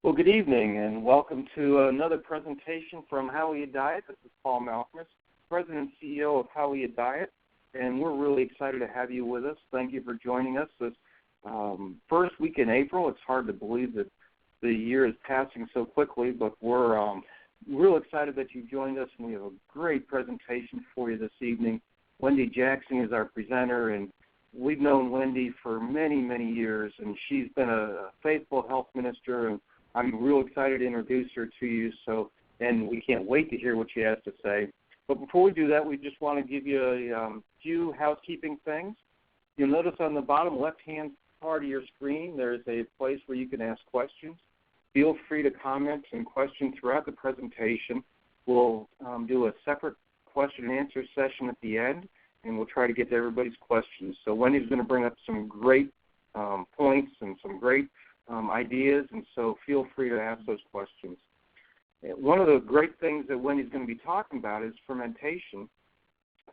Well, good evening, and welcome to another presentation from How We Diet. This is Paul Malcolmus, President and CEO of How We Diet, and we're really excited to have you with us. Thank you for joining us this first week in April. It's hard to believe that the year is passing so quickly, but we're real excited that you joined us, and we have a great presentation for you this evening. Wendy Jackson is our presenter, and we've known Wendy for many, many years, and she's been a faithful health minister, and I'm real excited to introduce her to you, and we can't wait to hear what she has to say. But before we do that, we just want to give you a few housekeeping things. You'll notice on the bottom left-hand part of your screen, there's a place where you can ask questions. Feel free to comment and question throughout the presentation. We'll do a separate question and answer session at the end, and we'll try to get to everybody's questions. So Wendy's going to bring up some great points and some great ideas, and so feel free to ask those questions. One of the great things that Wendy's going to be talking about is fermentation,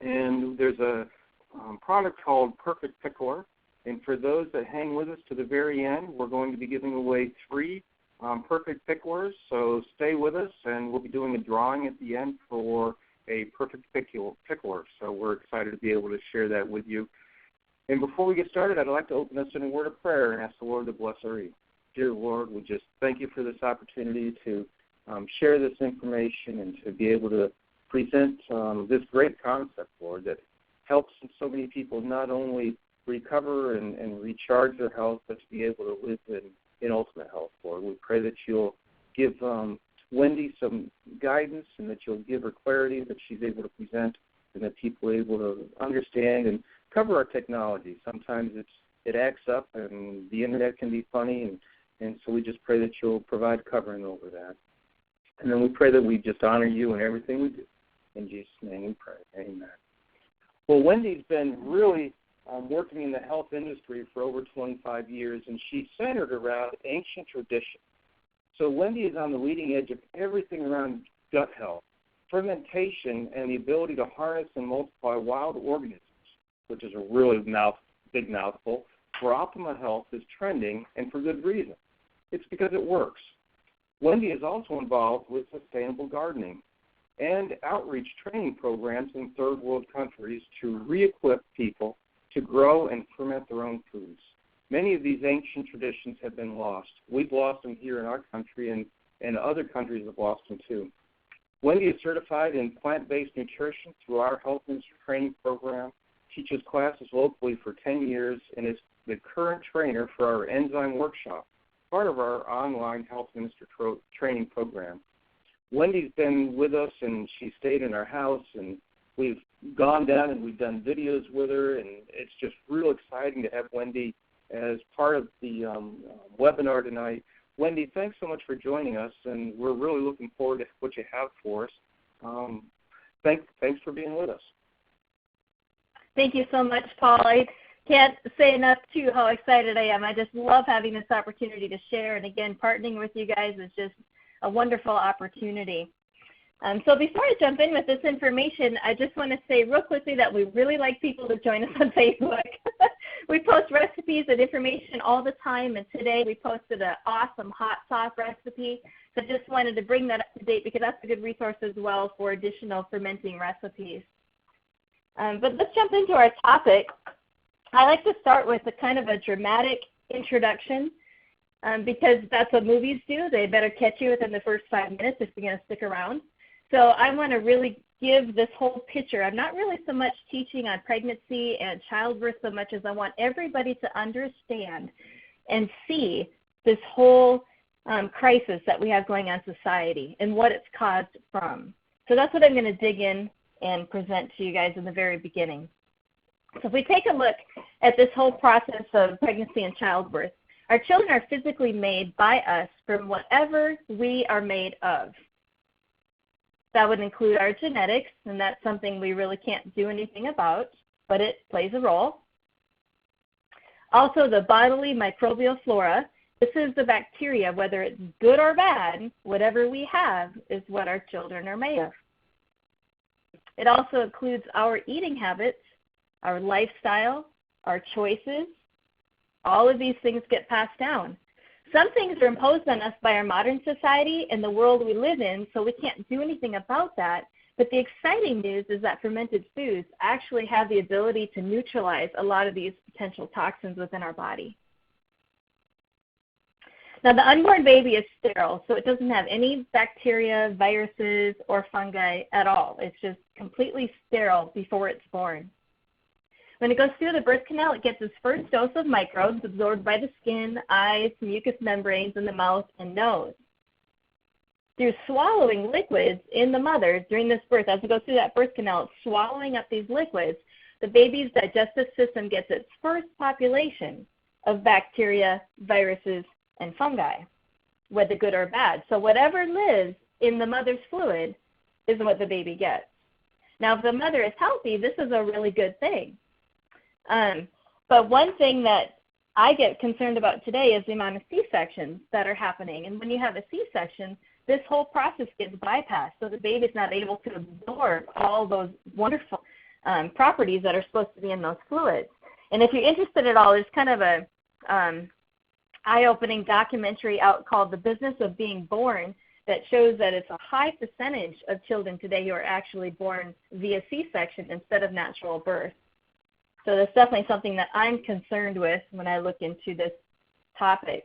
and there's a product called Perfect Pickler, and for those that hang with us to the very end, we're going to be giving away 3 Perfect Picklers, so stay with us, and we'll be doing a drawing at the end for a Perfect Pickler, so we're excited to be able to share that with you. And before we get started, I'd like to open us in a word of prayer and ask the Lord to bless our evening. Dear Lord, we just thank you for this opportunity to share this information and to be able to present this great concept, Lord, that helps so many people not only recover and recharge their health, but to be able to live in ultimate health, Lord. We pray that you'll give Wendy some guidance and that you'll give her clarity that she's able to present and that people are able to understand and cover our technology. Sometimes it acts up and the internet can be funny, and so we just pray that you'll provide covering over that. And then we pray that we just honor you in everything we do. In Jesus' name we pray. Amen. Well, Wendy's been really working in the health industry for over 25 years, and she's centered around ancient tradition. So Wendy is on the leading edge of everything around gut health, fermentation, and the ability to harness and multiply wild organisms, which is a really big mouthful, for optimal health is trending, and for good reason. It's because it works. Wendy is also involved with sustainable gardening and outreach training programs in third world countries to re-equip people to grow and ferment their own foods. Many of these ancient traditions have been lost. We've lost them here in our country, and other countries have lost them too. Wendy is certified in plant-based nutrition through our health minister training program, teaches classes locally for 10 years, and is the current trainer for our enzyme workshop, part of our online health minister training program. Wendy's been with us, and she stayed in our house, and we've gone down and we've done videos with her, and it's just real exciting to have Wendy as part of the webinar tonight. Wendy, thanks so much for joining us, and we're really looking forward to what you have for us. Thanks for being with us. Thank you so much, Paul. I can't say enough, too, how excited I am. I just love having this opportunity to share, and again, partnering with you guys is just a wonderful opportunity. So before I jump in with this information, I just want to say real quickly that we really like people to join us on Facebook. We post recipes and information all the time, and today we posted an awesome hot sauce recipe. So just wanted to bring that up to date because that's a good resource as well for additional fermenting recipes. But let's jump into our topic. I like to start with a kind of a dramatic introduction because that's what movies do. They better catch you within the first 5 minutes if you're going to stick around. So I want to really give this whole picture. I'm not really so much teaching on pregnancy and childbirth so much as I want everybody to understand and see this whole crisis that we have going on in society and what it's caused from. So that's what I'm going to dig in and present to you guys in the very beginning. So if we take a look at this whole process of pregnancy and childbirth, our children are physically made by us from whatever we are made of. That would include our genetics, and that's something we really can't do anything about, but it plays a role. Also, the bodily microbial flora. This is the bacteria, whether it's good or bad, whatever we have is what our children are made of. It also includes our eating habits, our lifestyle, our choices. All of these things get passed down. Some things are imposed on us by our modern society and the world we live in, so we can't do anything about that. But the exciting news is that fermented foods actually have the ability to neutralize a lot of these potential toxins within our body. Now, the unborn baby is sterile, so it doesn't have any bacteria, viruses, or fungi at all. It's just completely sterile before it's born. When it goes through the birth canal, it gets its first dose of microbes absorbed by the skin, eyes, mucous membranes in the mouth, and nose. Through swallowing liquids in the mother during this birth, as it goes through that birth canal, it's swallowing up these liquids, the baby's digestive system gets its first population of bacteria, viruses, and fungi, whether good or bad. So whatever lives in the mother's fluid is what the baby gets. Now, if the mother is healthy, this is a really good thing. But one thing that I get concerned about today is the amount of C-sections that are happening. And when you have a C-section, this whole process gets bypassed, so the baby's not able to absorb all those wonderful properties that are supposed to be in those fluids. And if you're interested at all, there's kind of a eye-opening documentary out called The Business of Being Born that shows that it's a high percentage of children today who are actually born via C-section instead of natural birth. So that's definitely something that I'm concerned with when I look into this topic.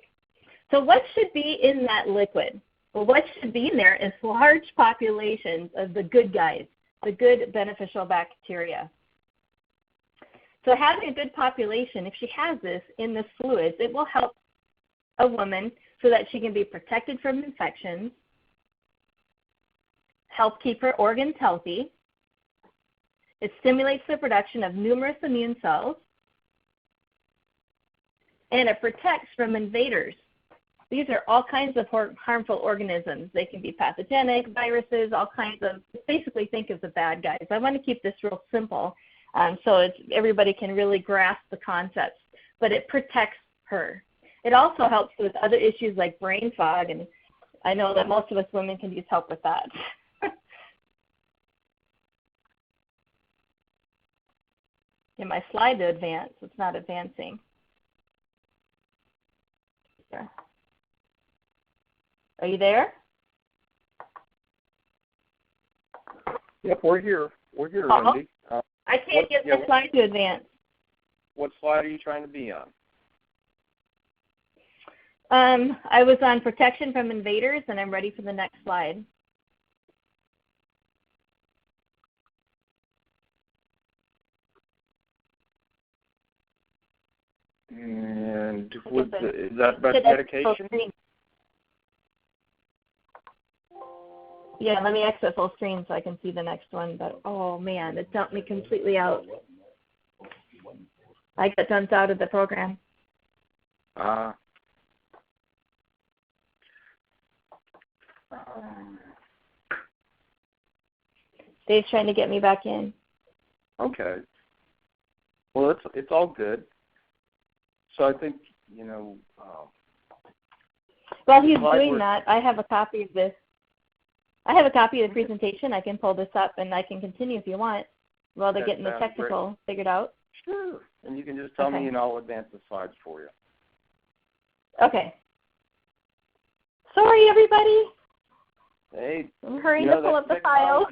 So what should be in that liquid? Well, what should be in there is large populations of the good guys, the good beneficial bacteria. So having a good population, if she has this in the fluids, it will help a woman so that she can be protected from infections, help keep her organs healthy. It stimulates the production of numerous immune cells, and it protects from invaders. These are all kinds of harmful organisms. They can be pathogenic, viruses, all kinds of, basically think of the bad guys. I want to keep this real simple so everybody can really grasp the concepts, but it protects her. It also helps with other issues like brain fog, and I know that most of us women can use help with that. Get my slide to advance. It's not advancing. There. Are you there? Yep, we're here. We're here, Wendy. I can't get the slide to advance. What slide are you trying to be on? I was on protection from invaders, and I'm ready for the next slide. And is that about medication? Yeah, let me exit full screen so I can see the next one. But, oh, man, it dumped me completely out. I got dumped out of the program. Dave's trying to get me back in. Okay. Well, it's all good. So I think, while he's doing that, I have a copy of this. I have a copy of the presentation. I can pull this up, and I can continue if you want while they're getting the technical figured out. Sure. And you can just tell me, and I'll advance the slides for you. Okay. Sorry, everybody. Hey. I'm hurrying to pull up the file.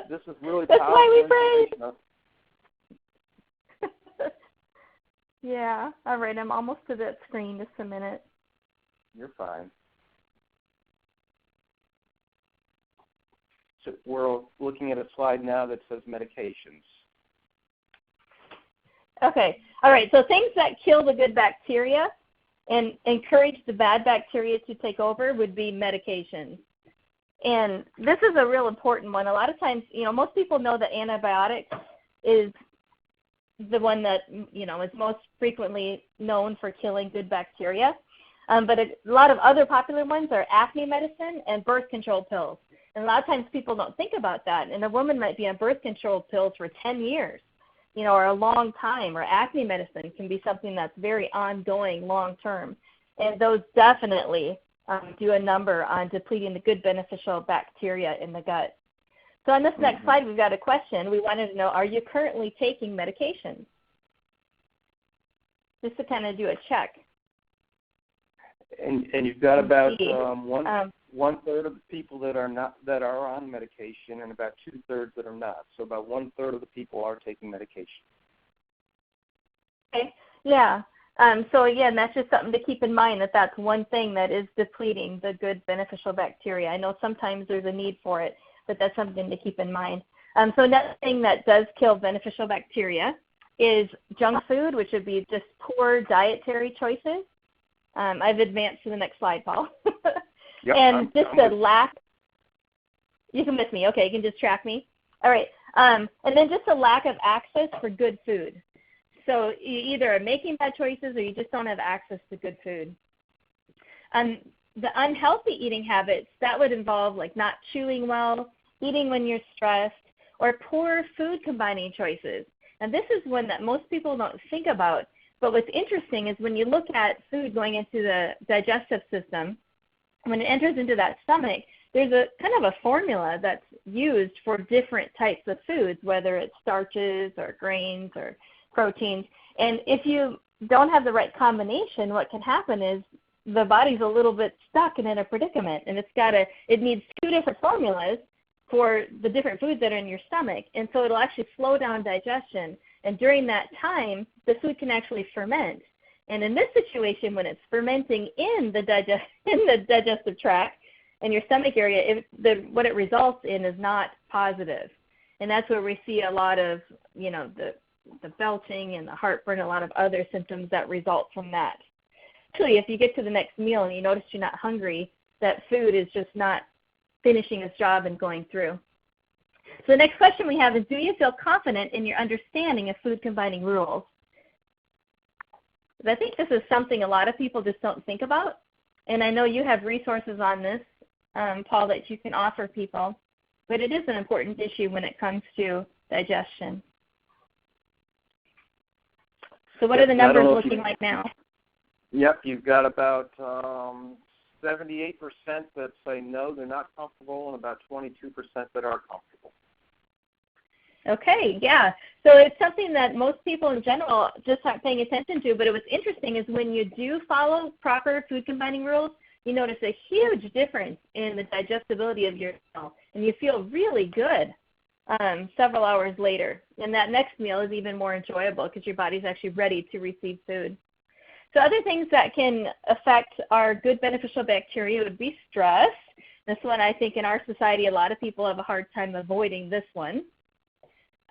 This is really That's powerful. why we pray. Yeah. All right. I'm almost to that screen. Just a minute. You're fine. So we're looking at a slide now that says medications. Okay. All right. So things that kill the good bacteria and encourage the bad bacteria to take over would be medications. And this is a real important one. A lot of times, most people know that antibiotics is the one that, is most frequently known for killing good bacteria. But a lot of other popular ones are acne medicine and birth control pills. And a lot of times people don't think about that. And a woman might be on birth control pills for 10 years, or a long time. Or acne medicine can be something that's very ongoing, long-term. And those definitely do a number on depleting the good beneficial bacteria in the gut. So on this next slide, we've got a question. We wanted to know, are you currently taking medications? Just to kind of do a check. And you've got about one third of the people that are on medication, and about 2/3 that are not. So about 1/3 of the people are taking medication. Okay. Yeah. So again, that's just something to keep in mind, that that's one thing that is depleting the good beneficial bacteria. I know sometimes there's a need for it, but that's something to keep in mind. So another thing that does kill beneficial bacteria is junk food, which would be just poor dietary choices. I've advanced to the next slide, Paul. Yep, and just a lack, you can miss me. Okay, you can just track me. All right. And then just a lack of access for good food. So you either are making bad choices or you just don't have access to good food. The unhealthy eating habits, that would involve like not chewing well, eating when you're stressed, or poor food combining choices. And this is one that most people don't think about. But what's interesting is when you look at food going into the digestive system, when it enters into that stomach, there's a kind of a formula that's used for different types of foods, whether it's starches or grains or proteins. And if you don't have the right combination, what can happen is the body's a little bit stuck and in a predicament, and it needs two different formulas for the different foods that are in your stomach. And so it'll actually slow down digestion. And during that time, the food can actually ferment. And in this situation, when it's fermenting in the digestive tract and your stomach area, what it results in is not positive. And that's where we see a lot of, the belching and the heartburn, a lot of other symptoms that result from that. Actually, if you get to the next meal and you notice you're not hungry, that food is just not finishing its job and going through. So the next question we have is, do you feel confident in your understanding of food combining rules? I think this is something a lot of people just don't think about. And I know you have resources on this, Paul, that you can offer people. But it is an important issue when it comes to digestion. So what are the numbers looking like now? Yep, you've got about 78% that say no, they're not comfortable, and about 22% that are comfortable. Okay, yeah. So it's something that most people in general just aren't paying attention to, but what's interesting is when you do follow proper food combining rules, you notice a huge difference in the digestibility of your meal, and you feel really good several hours later. And that next meal is even more enjoyable because your body's actually ready to receive food. So other things that can affect our good beneficial bacteria would be stress. This one, I think in our society, a lot of people have a hard time avoiding this one.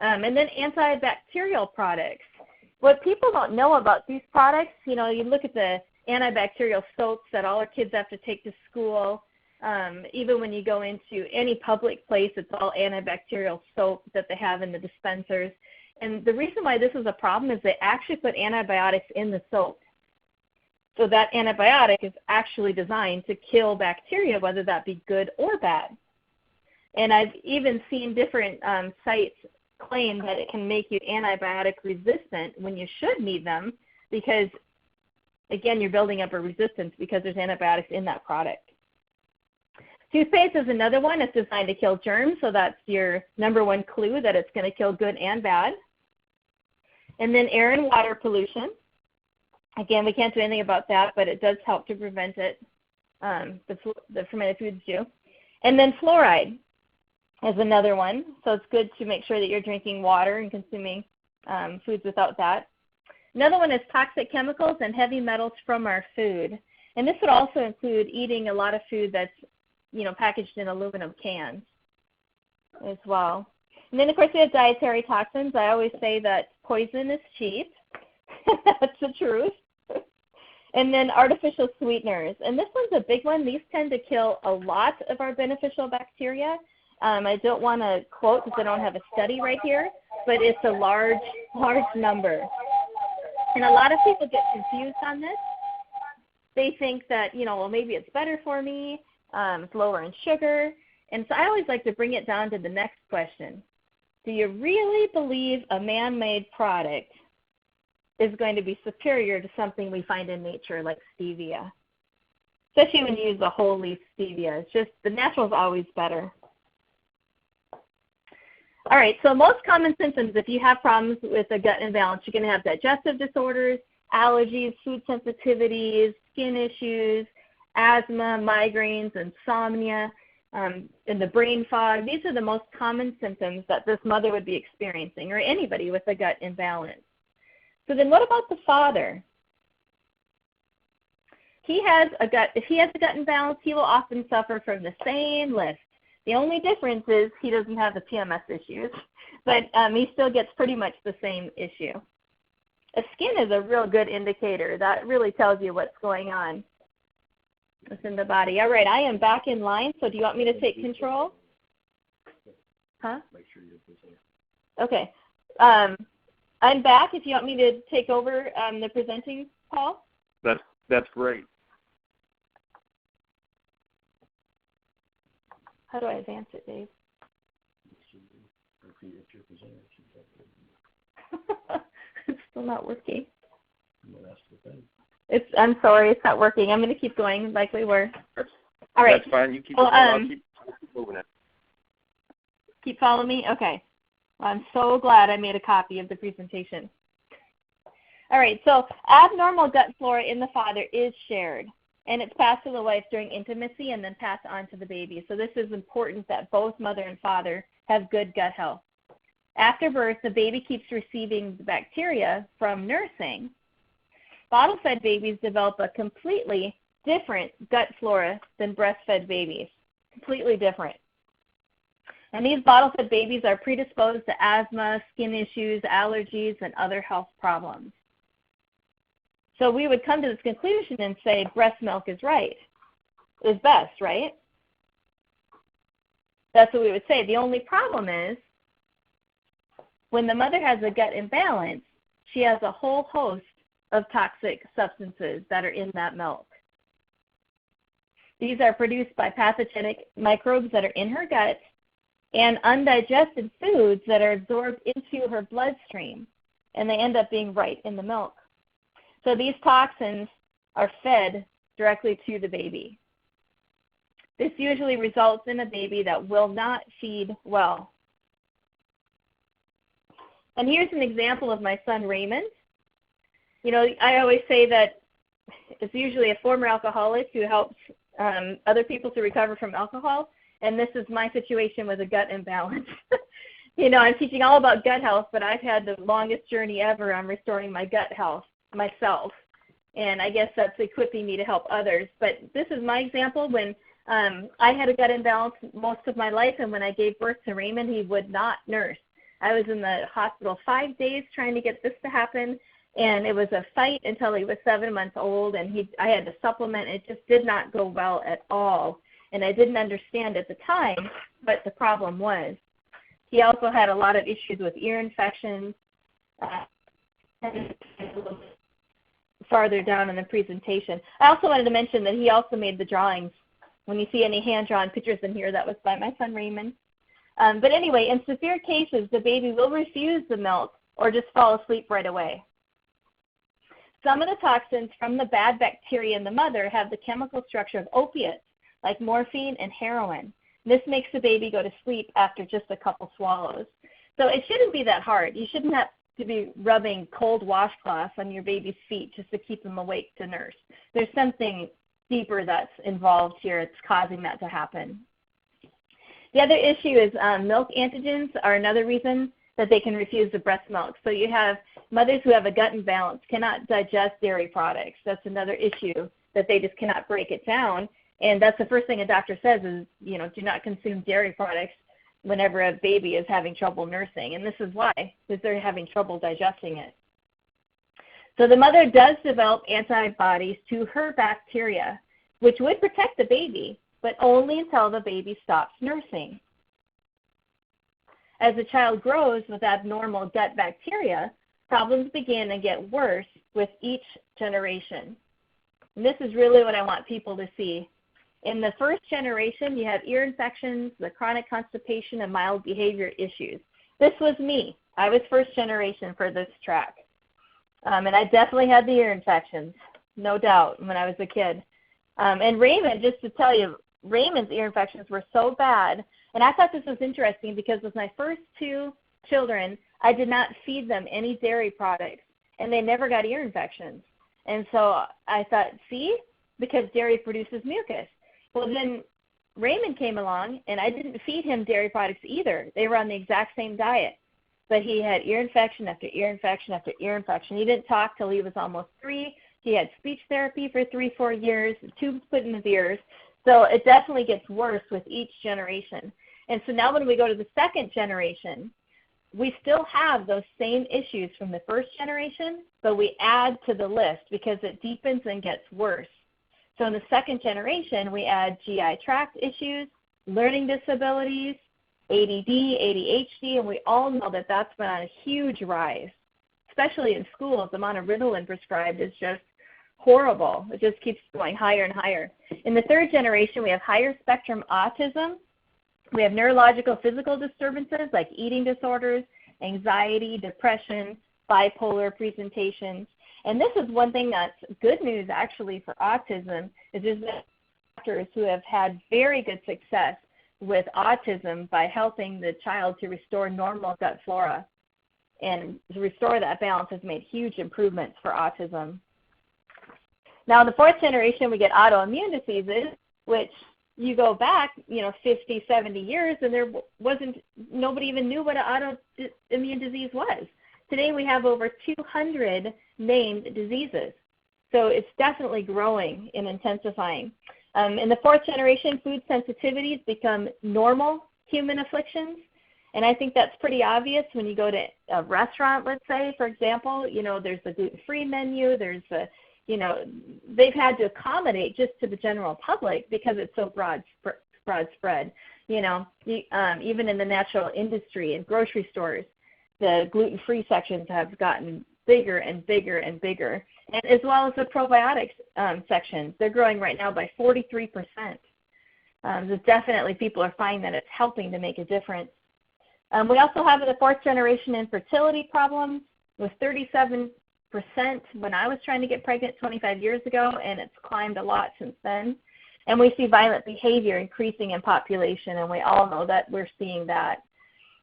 And then antibacterial products. What people don't know about these products, you look at the antibacterial soaps that all our kids have to take to school. Even when you go into any public place, it's all antibacterial soap that they have in the dispensers. And the reason why this is a problem is they actually put antibiotics in the soap. So that antibiotic is actually designed to kill bacteria, whether that be good or bad. And I've even seen different sites claim that it can make you antibiotic resistant when you should need them because, again, you're building up a resistance because there's antibiotics in that product. Toothpaste is another one. It's designed to kill germs, so that's your number one clue that it's going to kill good and bad. And then air and water pollution. Again, we can't do anything about that, but it does help to prevent it, the fermented foods do. And then fluoride is another one. So it's good to make sure that you're drinking water and consuming foods without that. Another one is toxic chemicals and heavy metals from our food. And this would also include eating a lot of food that's, packaged in aluminum cans as well. And then, of course, we have dietary toxins. I always say that poison is cheap. That's the truth. And then artificial sweeteners. And this one's a big one. These tend to kill a lot of our beneficial bacteria. I don't want to quote because I don't have a study right here, but it's a large number. And a lot of people get confused on this. They think that, maybe it's better for me. It's lower in sugar. And so I always like to bring it down to the next question. Do you really believe a man-made product is going to be superior to something we find in nature like stevia? Especially when you use the whole leaf stevia. It's just the natural is always better. All right, so most common symptoms, if you have problems with a gut imbalance, you're going to have digestive disorders, allergies, food sensitivities, skin issues, asthma, migraines, insomnia, and the brain fog. These are the most common symptoms that this mother would be experiencing, or anybody with a gut imbalance. So then what about the father? If he has a gut imbalance, he will often suffer from the same list. The only difference is he doesn't have the PMS issues, but he still gets pretty much the same issue. A skin is a real good indicator. That really tells you what's going on within the body. All right, I am back in line, so do you want me to take control? Huh? Okay. I'm back if you want me to take over the presenting, Paul. That's great. How do I advance it, Dave? It's still not working. I'm sorry, it's not working. I'm going to keep going like we were. All right. That's fine. You keep going. I'll keep moving it. Keep following me? Okay. Well, I'm so glad I made a copy of the presentation. All right, so abnormal gut flora in the father is shared, and it's passed to the wife during intimacy and then passed on to the baby. So this is important that both mother and father have good gut health. After birth, the baby keeps receiving the bacteria from nursing. Bottle-fed babies develop a completely different gut flora than breastfed babies, completely different. And these bottle-fed babies are predisposed to asthma, skin issues, allergies, and other health problems. So we would come to this conclusion and say breast milk is best, right? That's what we would say. The only problem is when the mother has a gut imbalance, she has a whole host of toxic substances that are in that milk. These are produced by pathogenic microbes that are in her gut and undigested foods that are absorbed into her bloodstream, and they end up being right in the milk. So these toxins are fed directly to the baby. This usually results in a baby that will not feed well. And here's an example of my son Raymond. You know, I always say that it's usually a former alcoholic who helps other people to recover from alcohol, and this is my situation with a gut imbalance. You know, I'm teaching all about gut health, but I've had the longest journey ever on restoring my gut health myself, and I guess that's equipping me to help others. But this is my example. When I had a gut imbalance most of my life, and when I gave birth to Raymond, he would not nurse. I was in the hospital 5 days trying to get this to happen, and it was a fight until he was 7 months old, and I had to supplement. It just did not go well at all, and I didn't understand at the time what the problem was. He also had a lot of issues with ear infections, and farther down in the presentation. I also wanted to mention that he also made the drawings. When you see any hand-drawn pictures in here, that was by my son Raymond. But anyway, in severe cases, the baby will refuse the milk or just fall asleep right away. Some of the toxins from the bad bacteria in the mother have the chemical structure of opiates, like morphine and heroin. This makes the baby go to sleep after just a couple swallows. So it shouldn't be that hard. You shouldn't have to be rubbing cold washcloths on your baby's feet just to keep them awake to nurse. There's something deeper that's involved here that's causing that to happen. The other issue is milk antigens are another reason that they can refuse the breast milk. So you have mothers who have a gut imbalance cannot digest dairy products. That's another issue, that they just cannot break it down. And that's the first thing a doctor says is, you know, do not consume dairy products whenever a baby is having trouble nursing. And this is why, because they're having trouble digesting it. So the mother does develop antibodies to her bacteria, which would protect the baby, but only until the baby stops nursing. As the child grows with abnormal gut bacteria, problems begin to get worse with each generation. And this is really what I want people to see. In the first generation, you have ear infections, the chronic constipation, and mild behavior issues. This was me. I was first generation for this track. And I definitely had the ear infections, no doubt, when I was a kid. And Raymond, just to tell you, Raymond's ear infections were so bad. And I thought this was interesting because with my first two children, I did not feed them any dairy products. and they never got ear infections. And so I thought, see, because dairy produces mucus. Well, then Raymond came along, and I didn't feed him dairy products either. They were on the exact same diet. But he had ear infection after ear infection after ear infection. He didn't talk till he was almost 3. He had speech therapy for 3-4 years, tubes put in his ears. So it definitely gets worse with each generation. And so now when we go to the second generation, we still have those same issues from the first generation, but we add to the list because it deepens and gets worse. So in the second generation, we add GI tract issues, learning disabilities, ADD, ADHD, and we all know that that's been on a huge rise, especially in schools. The amount of Ritalin prescribed is just horrible. It just keeps going higher and higher. In the third generation, we have higher spectrum autism. We have neurological physical disturbances like eating disorders, anxiety, depression, bipolar presentations. And this is one thing that's good news actually for autism is there's doctors who have had very good success with autism by helping the child to restore normal gut flora. And to restore that balance has made huge improvements for autism. Now in the fourth generation, we get autoimmune diseases, which you go back, 50, 70 years, and nobody even knew what an autoimmune disease was. Today we have over 200 named diseases. So it's definitely growing and intensifying. In the fourth generation, food sensitivities become normal human afflictions. And I think that's pretty obvious when you go to a restaurant, let's say, for example, there's a gluten-free menu, there's a, they've had to accommodate just to the general public because it's so broad spread. Even in the natural industry and grocery stores, the gluten-free sections have gotten bigger and bigger and bigger, and as well as the probiotics sections. They're growing right now by 43%. So definitely people are finding that it's helping to make a difference. We also have in the fourth generation infertility problems with 37% when I was trying to get pregnant 25 years ago, and it's climbed a lot since then. And we see violent behavior increasing in population, and we all know that we're seeing that.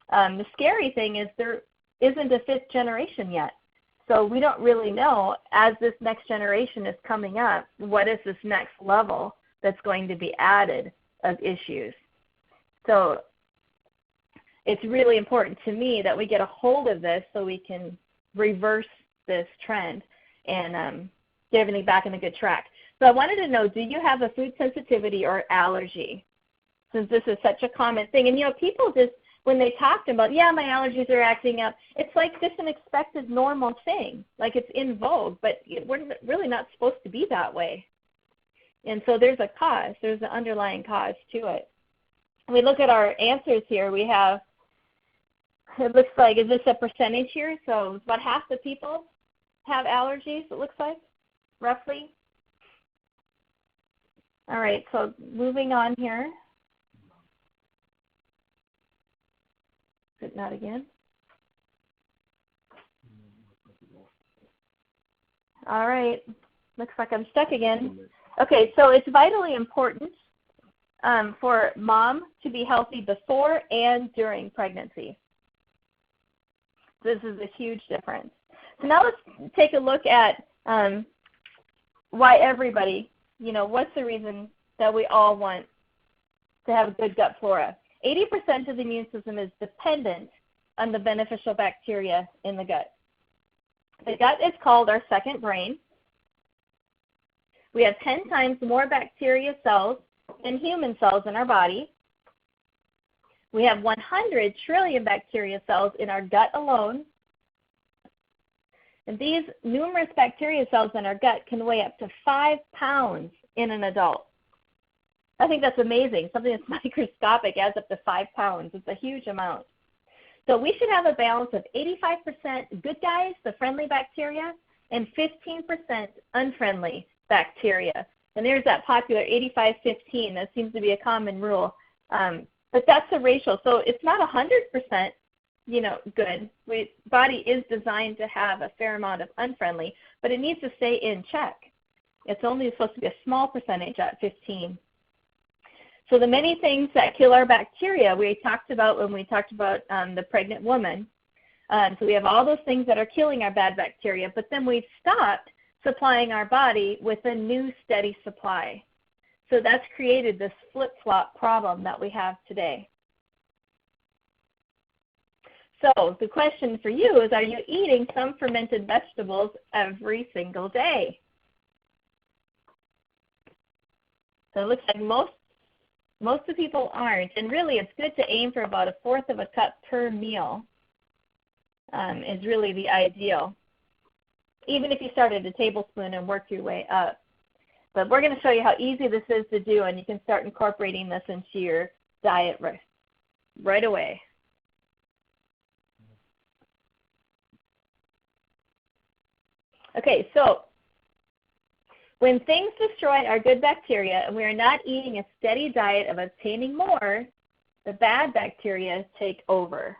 The scary thing is there isn't a fifth generation yet. So we don't really know, as this next generation is coming up, what is this next level that's going to be added of issues. So it's really important to me that we get a hold of this so we can reverse this trend and get everything back on a good track. So I wanted to know, do you have a food sensitivity or allergy? Since this is such a common thing. And, people just, when they talked about, my allergies are acting up, it's like just an expected normal thing. Like it's in vogue, but we're really not supposed to be that way. And so there's a cause. There's an underlying cause to it. When we look at our answers here, we have, it looks like, is this a percentage here? So about half the people have allergies, it looks like, roughly. All right, so moving on here. Not again. All right, looks like I'm stuck again. Okay, so it's vitally important for mom to be healthy before and during pregnancy. This is a huge difference. So now let's take a look at why everybody, what's the reason that we all want to have a good gut flora. 80% of the immune system is dependent on the beneficial bacteria in the gut. The gut is called our second brain. We have 10 times more bacteria cells than human cells in our body. We have 100 trillion bacteria cells in our gut alone. And these numerous bacteria cells in our gut can weigh up to 5 pounds in an adult. I think that's amazing. Something that's microscopic adds up to 5 pounds. It's a huge amount. So we should have a balance of 85% good guys, the friendly bacteria, and 15% unfriendly bacteria. And there's that popular 85-15. That seems to be a common rule. But that's the ratio. So it's not 100%, good. Body is designed to have a fair amount of unfriendly, but it needs to stay in check. It's only supposed to be a small percentage at 15. So the many things that kill our bacteria we talked about when we talked about the pregnant woman. So we have all those things that are killing our bad bacteria, but then we've stopped supplying our body with a new steady supply. So that's created this flip-flop problem that we have today. So the question for you is, are you eating some fermented vegetables every single day? So it looks like most of the people aren't. And really, it's good to aim for about 1/4 of a cup per meal is really the ideal. Even if you start at a tablespoon and work your way up. But we're going to show you how easy this is to do, and you can start incorporating this into your diet right away. Okay, so when things destroy our good bacteria and we are not eating a steady diet of obtaining more, the bad bacteria take over.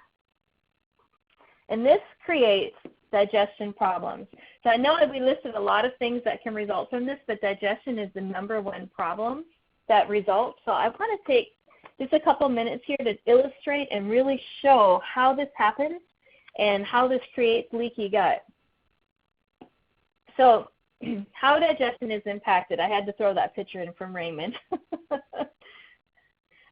And this creates digestion problems. So I know that we listed a lot of things that can result from this, but digestion is the #1 problem that results. So I want to take just a couple minutes here to illustrate and really show how this happens and how this creates leaky gut. So how digestion is impacted. I had to throw that picture in from Raymond.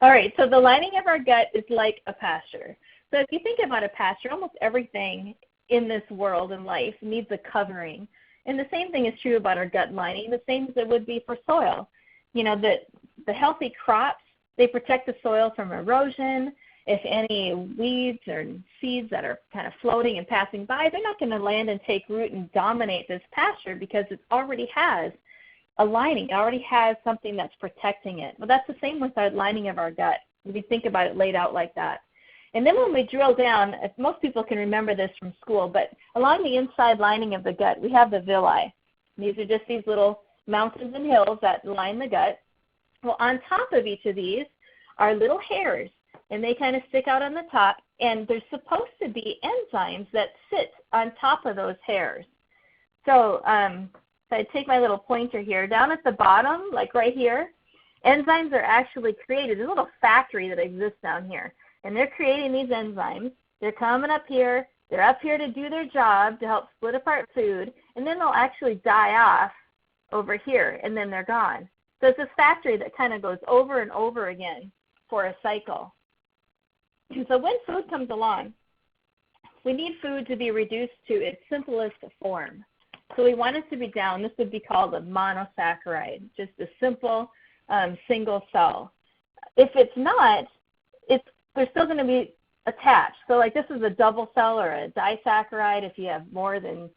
All right, so the lining of our gut is like a pasture. So if you think about a pasture, almost everything in this world and life needs a covering. And the same thing is true about our gut lining, the same as it would be for soil. You know, the healthy crops, they protect the soil from erosion. If any weeds or seeds that are kind of floating and passing by, they're not going to land and take root and dominate this pasture because it already has a lining. It already has something that's protecting it. Well, that's the same with the lining of our gut. If you think about it laid out like that. And then when we drill down, most people can remember this from school, but along the inside lining of the gut, we have the villi. These are just these little mountains and hills that line the gut. Well, on top of each of these are little hairs, and they kind of stick out on the top, and there's supposed to be enzymes that sit on top of those hairs. So I take my little pointer here. Down at the bottom, like right here, enzymes are actually created. There's a little factory that exists down here, and they're creating these enzymes. They're coming up here. They're up here to do their job to help split apart food, and then they'll actually die off over here, and then they're gone. So it's this factory that kind of goes over and over again for a cycle. So when food comes along, we need food to be reduced to its simplest form. So we want it to be down. This would be called a monosaccharide, just a simple single cell. If it's not, they're still going to be attached. So like this is a double cell or a disaccharide. If you have more than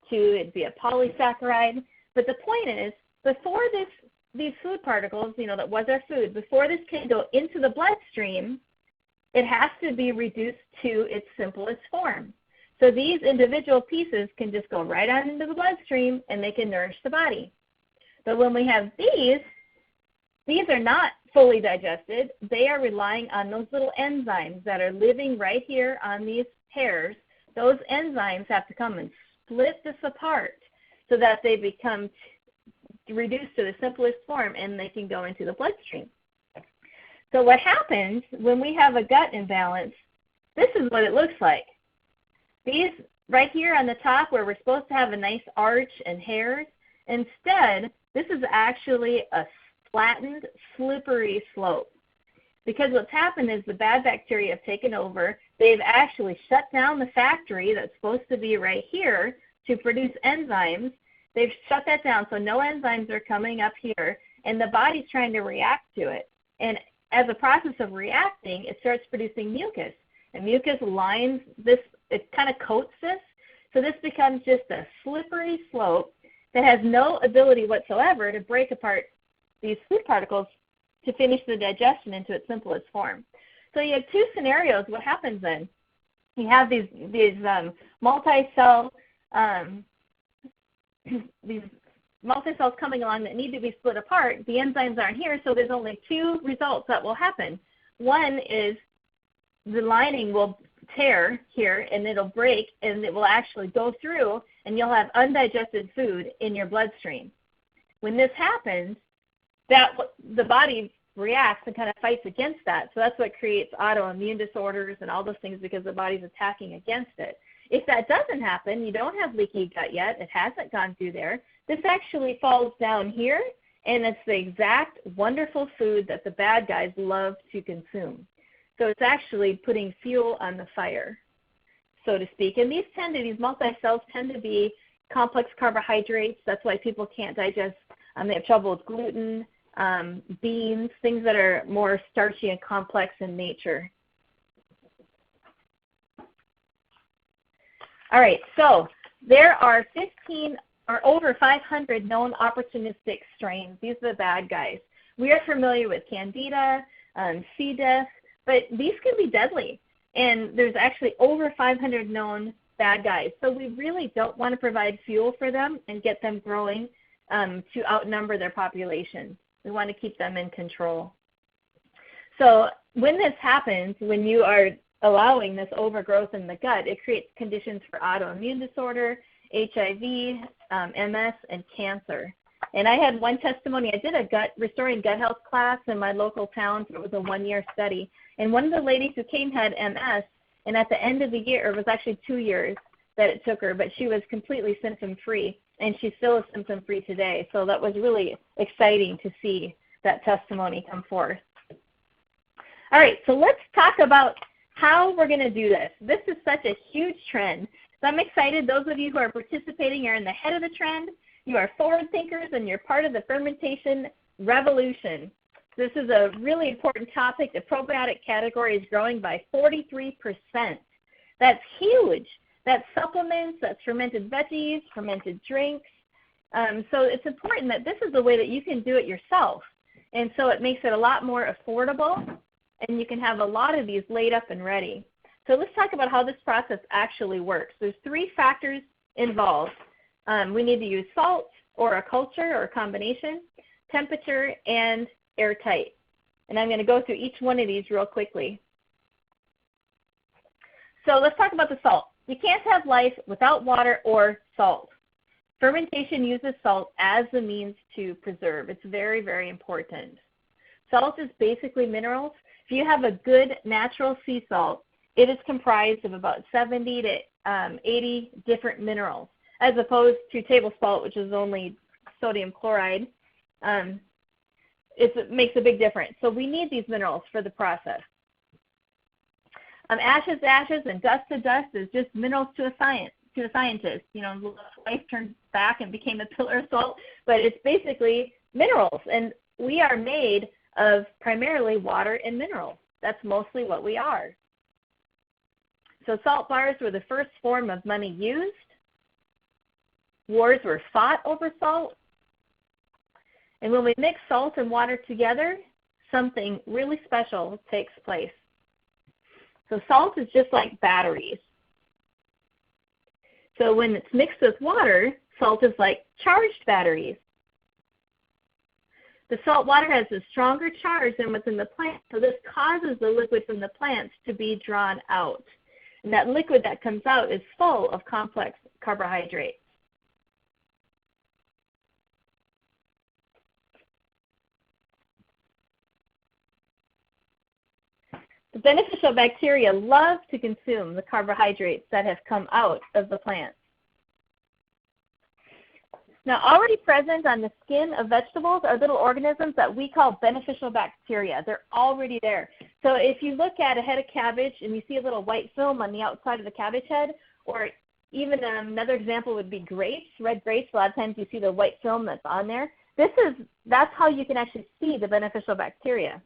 two, it'd be a polysaccharide. But the point is, before these food particles, that was our food, before this can go into the bloodstream, it has to be reduced to its simplest form. So these individual pieces can just go right on into the bloodstream and they can nourish the body. But when we have these are not fully digested. They are relying on those little enzymes that are living right here on these hairs. Those enzymes have to come and split this apart so that they become reduced to the simplest form and they can go into the bloodstream. So what happens when we have a gut imbalance, this is what it looks like. These right here on the top where we're supposed to have a nice arch and hairs, instead this is actually a flattened, slippery slope. Because what's happened is the bad bacteria have taken over. They've actually shut down the factory that's supposed to be right here to produce enzymes. They've shut that down, so no enzymes are coming up here, and the body's trying to react to it. And as a process of reacting, it starts producing mucus. And mucus lines this, it kind of coats this. So this becomes just a slippery slope that has no ability whatsoever to break apart these food particles to finish the digestion into its simplest form. So you have two scenarios. What happens then? You have these multi-cell these multi-cells coming along that need to be split apart. The enzymes aren't here, so there's only two results that will happen. One is the lining will tear here, and it'll break, and it will actually go through, and you'll have undigested food in your bloodstream. When this happens, the body reacts and kind of fights against that. So that's what creates autoimmune disorders and all those things because the body's attacking against it. If that doesn't happen, you don't have leaky gut yet, it hasn't gone through there, this actually falls down here, and it's the exact wonderful food that the bad guys love to consume. So it's actually putting fuel on the fire, so to speak. And these multi-cells tend to be complex carbohydrates. That's why people can't digest. They have trouble with gluten, beans, things that are more starchy and complex in nature. All right, so there are 15 or over 500 known opportunistic strains. These are the bad guys. We are familiar with Candida, C. diff, but these can be deadly. And there's actually over 500 known bad guys. So we really don't want to provide fuel for them and get them growing to outnumber their population. We want to keep them in control. So when this happens, when you are allowing this overgrowth in the gut, it creates conditions for autoimmune disorder, HIV, MS, and cancer. And I had one testimony. I did a restoring gut health class in my local town. So it was a one-year study. And one of the ladies who came had MS, and at the end of the year, it was actually 2 years that it took her, but she was completely symptom-free, and she still is symptom-free today. So that was really exciting to see that testimony come forth. All right, so let's talk about how we're going to do this. This is such a huge trend. So I'm excited. Those of you who are participating are in the head of the trend. You are forward thinkers, and you're part of the fermentation revolution. This is a really important topic. The probiotic category is growing by 43%. That's huge. That's supplements, that's fermented veggies, fermented drinks. So it's important that this is a way that you can do it yourself. And so it makes it a lot more affordable, and you can have a lot of these laid up and ready. So let's talk about how this process actually works. There's 3 factors involved. We need to use salt or a culture or a combination, temperature, and airtight. And I'm going to go through each one of these real quickly. So let's talk about the salt. You can't have life without water or salt. Fermentation uses salt as the means to preserve. It's very, very important. Salt is basically minerals. If you have a good natural sea salt, it is comprised of about 70 to 80 different minerals, as opposed to table salt, which is only sodium chloride. It makes a big difference. So we need these minerals for the process. Ashes to ashes and dust to dust is just minerals to a scientist. You know, the wife turned back and became a pillar of salt, but it's basically minerals. And we are made of primarily water and minerals. That's mostly what we are. So salt bars were the first form of money used. Wars were fought over salt. And when we mix salt and water together, something really special takes place. So salt is just like batteries. So when it's mixed with water, salt is like charged batteries. The salt water has a stronger charge than what's in the plant, so this causes the liquid from the plants to be drawn out. And that liquid that comes out is full of complex carbohydrates. The beneficial bacteria love to consume the carbohydrates that have come out of the plants. Now, already present on the skin of vegetables are little organisms that we call beneficial bacteria. They're already there. So if you look at a head of cabbage and you see a little white film on the outside of the cabbage head, or even another example would be grapes, red grapes, a lot of times you see the white film that's on there. That's how you can actually see the beneficial bacteria.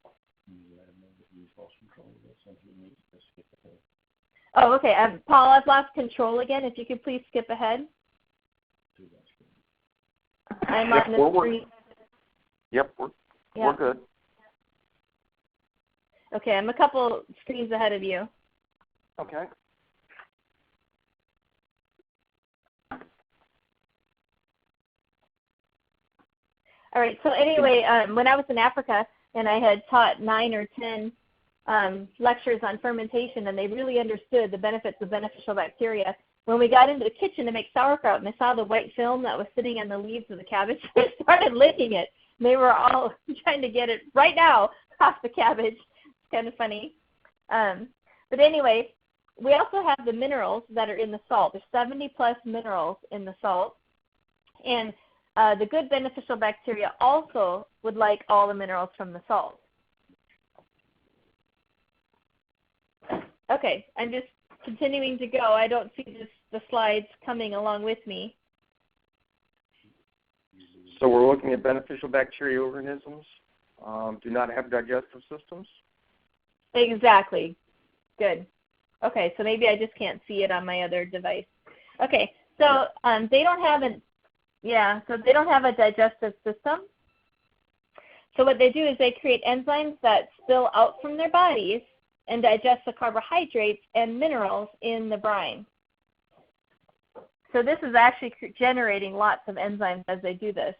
Oh, okay. Paul, I've lost control again. If you could please skip ahead. I'm on the screen. Yep, we're good. Okay, I'm a couple screens ahead of you. Okay. All right, so anyway, when I was in Africa and I had taught 9 or 10 lectures on fermentation, and they really understood the benefits of beneficial bacteria. When we got into the kitchen to make sauerkraut and they saw the white film that was sitting on the leaves of the cabbage, they started licking it. They were all trying to get it right now off the cabbage. It's kind of funny. But anyway, we also have the minerals that are in the salt. There's 70 plus minerals in the salt. And the good beneficial bacteria also would like all the minerals from the salt. Okay, I'm just continuing to go. I don't see the slides coming along with me. So we're looking at beneficial bacteria organisms do not have digestive systems? Exactly. Good. Okay, so maybe I just can't see it on my other device. Okay, so they don't have a digestive system. So what they do is they create enzymes that spill out from their bodies and digest the carbohydrates and minerals in the brine. So this is actually generating lots of enzymes as they do this.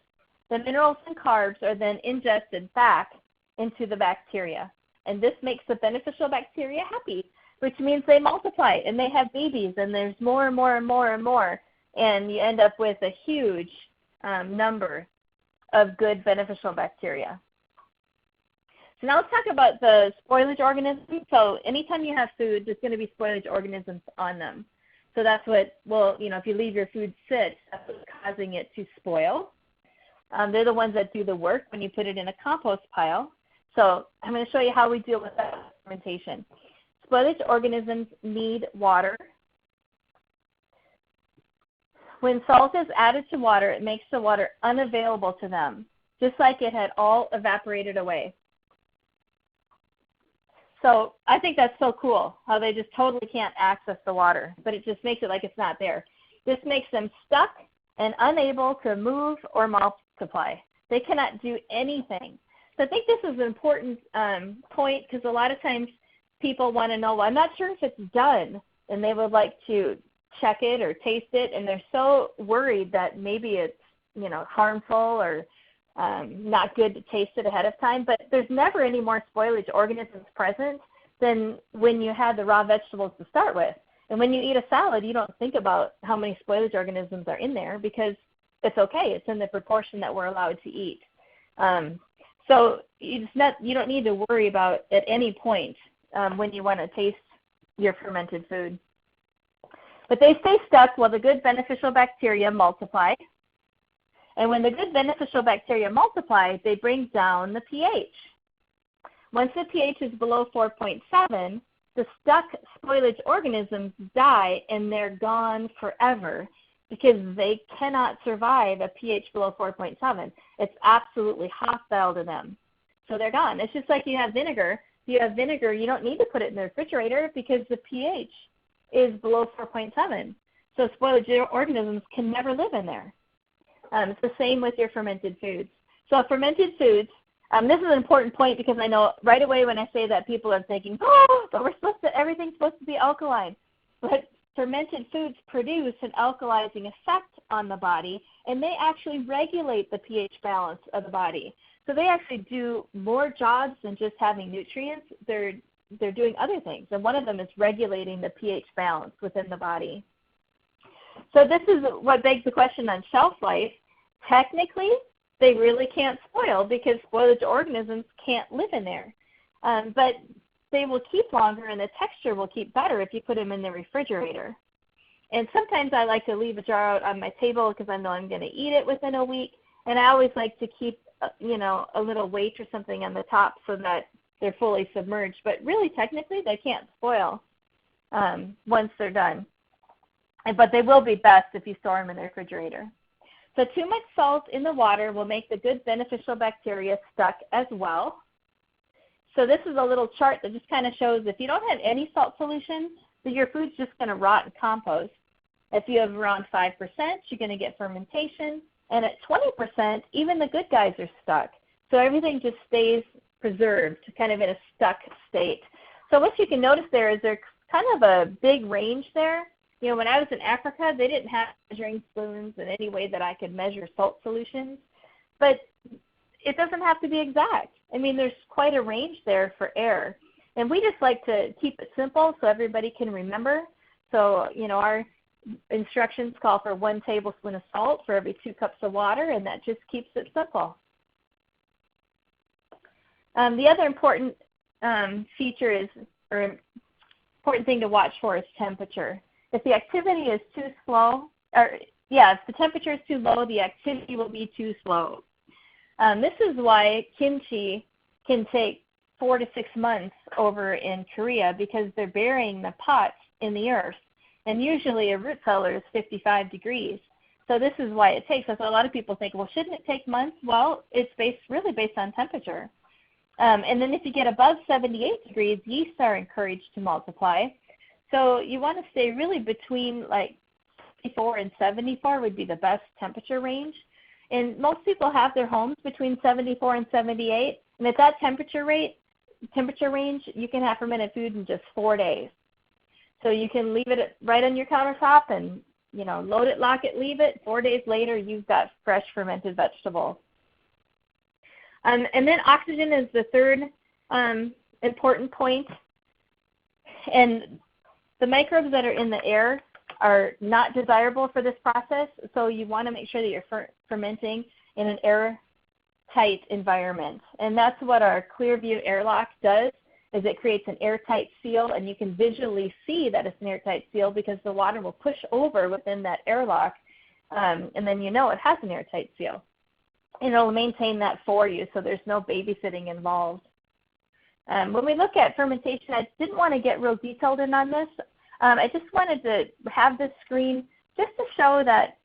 The minerals and carbs are then ingested back into the bacteria. And this makes the beneficial bacteria happy, which means they multiply and they have babies and there's more and more and more and more. And you end up with a huge number of good beneficial bacteria. So now let's talk about the spoilage organisms. So anytime you have food, there's going to be spoilage organisms on them. So that's what, if you leave your food sit, that's what's causing it to spoil. They're the ones that do the work when you put it in a compost pile. So I'm going to show you how we deal with that fermentation. Spoilage organisms need water. When salt is added to water, it makes the water unavailable to them, just like it had all evaporated away. So I think that's so cool, how they just totally can't access the water, but it just makes it like it's not there. This makes them stuck and unable to move or multiply. They cannot do anything. So I think this is an important point because a lot of times people want to know, well, I'm not sure if it's done, and they would like to check it or taste it, and they're so worried that maybe it's harmful or not good to taste it ahead of time. But there's never any more spoilage organisms present than when you had the raw vegetables to start with. And when you eat a salad, you don't think about how many spoilage organisms are in there because it's okay. It's in the proportion that we're allowed to eat. So you don't need to worry about at any point when you want to taste your fermented food. But they stay stuck while the good beneficial bacteria multiply. And when the good beneficial bacteria multiply, they bring down the pH. Once the pH is below 4.7, the stuck spoilage organisms die and they're gone forever because they cannot survive a pH below 4.7. It's absolutely hostile to them. So they're gone. It's just like you have vinegar. If you have vinegar, you don't need to put it in the refrigerator because the pH is below 4.7. So spoilage organisms can never live in there. It's the same with your fermented foods. So fermented foods, this is an important point because I know right away when I say that people are thinking, oh, but everything's supposed to be alkaline. But fermented foods produce an alkalizing effect on the body, and they actually regulate the pH balance of the body. So they actually do more jobs than just having nutrients. They're doing other things, and one of them is regulating the pH balance within the body. So this is what begs the question on shelf life. Technically, they really can't spoil because spoilage organisms can't live in there. But they will keep longer and the texture will keep better if you put them in the refrigerator. And sometimes I like to leave a jar out on my table because I know I'm going to eat it within a week. And I always like to keep, a little weight or something on the top so that they're fully submerged. But really, technically, they can't spoil once they're done. But they will be best if you store them in the refrigerator. So too much salt in the water will make the good beneficial bacteria stuck as well. So this is a little chart that just kind of shows if you don't have any salt solution, then your food's just going to rot and compost. If you have around 5%, you're going to get fermentation. And at 20%, even the good guys are stuck. So everything just stays preserved, kind of in a stuck state. So what you can notice there is there's kind of a big range there. When I was in Africa, they didn't have measuring spoons in any way that I could measure salt solutions. But it doesn't have to be exact. I mean, there's quite a range there for error. And we just like to keep it simple so everybody can remember. So, our instructions call for 1 tablespoon of salt for every 2 cups of water, and that just keeps it simple. The other important feature is, or important thing to watch for is temperature. If the activity is too slow, if the temperature is too low, the activity will be too slow. This is why kimchi can take 4 to 6 months over in Korea, because they're burying the pots in the earth. And usually a root cellar is 55 degrees. So this is why it takes. So a lot of people think, well, shouldn't it take months? Well, it's really based on temperature. And then if you get above 78 degrees, yeast are encouraged to multiply. So you want to stay really between like 64 and 74 would be the best temperature range. And most people have their homes between 74 and 78. And at that temperature range, you can have fermented food in just 4 days. So you can leave it right on your countertop and, load it, lock it, leave it. 4 days later, you've got fresh fermented vegetables. And then oxygen is the third important point. And the microbes that are in the air are not desirable for this process, so you want to make sure that you're fermenting in an airtight environment. And that's what our Clearview airlock does, is it creates an airtight seal, and you can visually see that it's an airtight seal because the water will push over within that airlock, and then it has an airtight seal. And it'll maintain that for you, so there's no babysitting involved. When we look at fermentation, I didn't want to get real detailed in on this. I just wanted to have this screen just to show that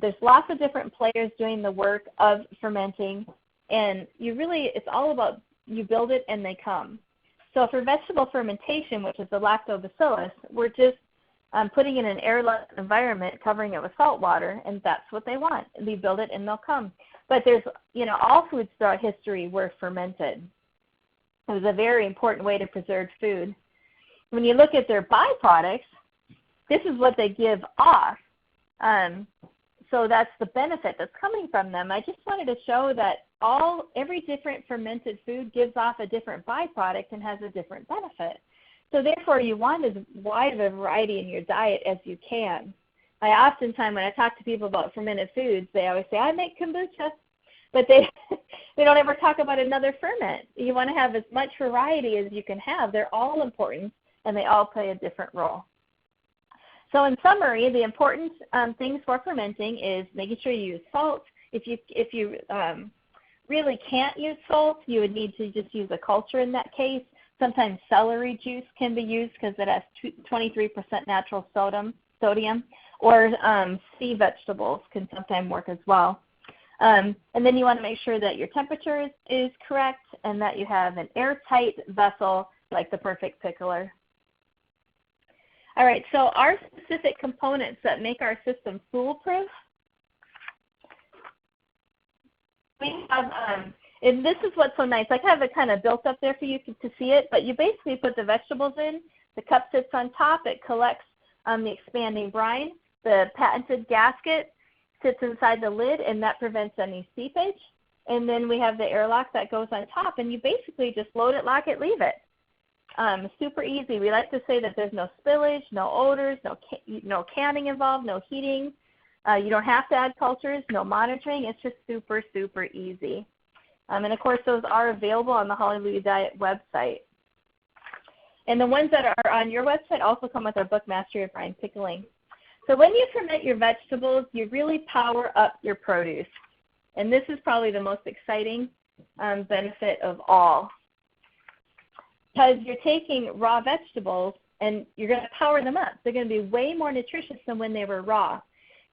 there's lots of different players doing the work of fermenting, and it's all about you build it and they come. So for vegetable fermentation, which is the Lactobacillus, we're just putting it in an airless environment, covering it with salt water, and that's what they want. We build it and they'll come. But there's, all foods throughout history were fermented. It was a very important way to preserve food. When you look at their byproducts, this is what they give off. So that's the benefit that's coming from them. I just wanted to show that every different fermented food gives off a different byproduct and has a different benefit. So therefore, you want as wide a variety in your diet as you can. Oftentimes, when I talk to people about fermented foods, they always say, I make kombucha. But they don't ever talk about another ferment. You want to have as much variety as you can have. They're all important, and they all play a different role. So in summary, the important things for fermenting is making sure you use salt. If you really can't use salt, you would need to just use a culture in that case. Sometimes celery juice can be used because it has 23% natural sodium, or sea vegetables can sometimes work as well. And then you want to make sure that your temperature is correct and that you have an airtight vessel like the Perfect Pickler. All right, so our specific components that make our system foolproof, we have, and this is what's so nice. I have it kind of built up there for you to see it, but you basically put the vegetables in, the cup sits on top, it collects the expanding brine, the patented gasket sits inside the lid, and that prevents any seepage. And then we have the airlock that goes on top, and you basically just load it, lock it, leave it. Super easy. We like to say that there's no spillage, no odors, no canning involved, no heating. You don't have to add cultures, no monitoring. It's just super, super easy. And of course, those are available on the Hallelujah Diet website. And the ones that are on your website also come with our book, Mastery of Brine Pickling. So when you ferment your vegetables, you really power up your produce. And this is probably the most exciting benefit of all. Because you're taking raw vegetables and you're going to power them up. They're going to be way more nutritious than when they were raw.